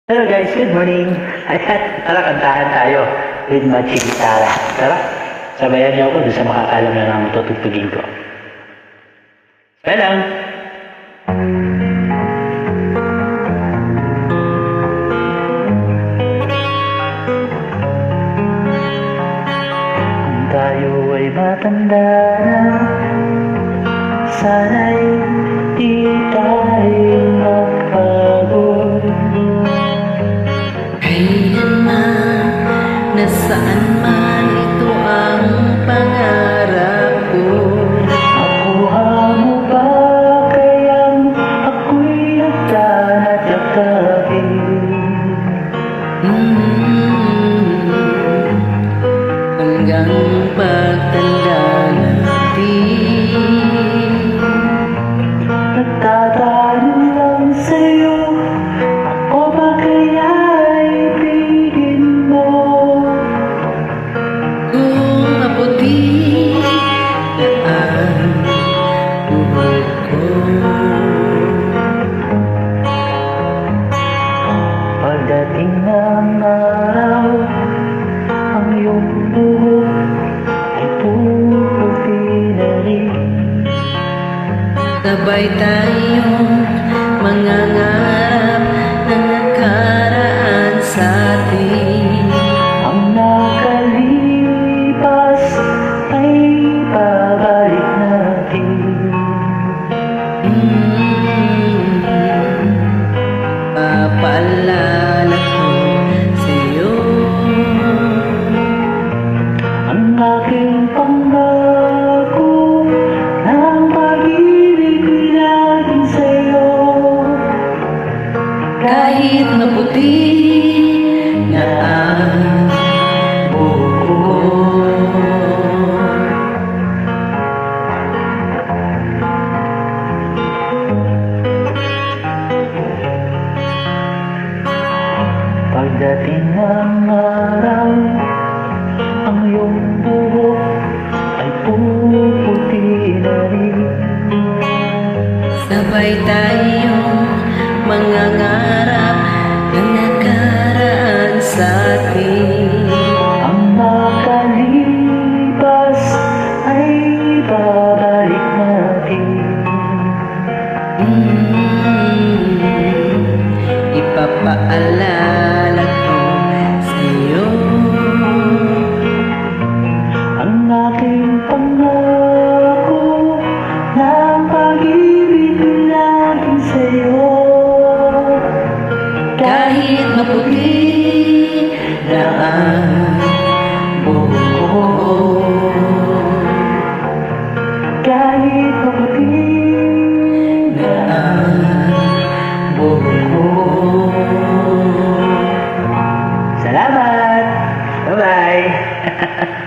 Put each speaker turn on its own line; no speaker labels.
Hello guys, good morning. Ayan, tara kantahan tayo with Machi Gitara. Tara, sabayan niyo ako doon sa makakalam na ng tutugtugin ko. Kaya lang. Kung tayo ay matanda na, sana'y di tayo magpagod.
Nasaan man ito ang pangarap ko.
Makuha mo ba kayang ako'y nagtanatagin?
Hanggang pagtanda natin,
Nagtatanong lang sa'yo, ako ba kaya'y ibigin mo?
kung maputi na ang buhok ko.
Pagdating ng araw, ang iyong buhok ay puputi na rin.
Sabay tayong mangangarap ng nakaraan sa atin.
Ang nakalipas ay babalik natin.
Papaalala ko sa'yo
Ang aking pangako ng pag-ibig ko'y laging sa'yo.
kahit maputi na ang buhok ko.
Pagdating ng araw, ang iyong buhok ay puputi na rin.
Sabay tayong mangangarap ng nakaraan sa atin.
Ang nakalipas ay babalik natin.
Ipapaalala ko sa'yo
Ang aking pangako ng pag-ibig ko'y laging sa'yo.
kahit maputi na ang buhok ko.
Kahit maputi
Na ang buhok ko.
Salamat! Bye-bye!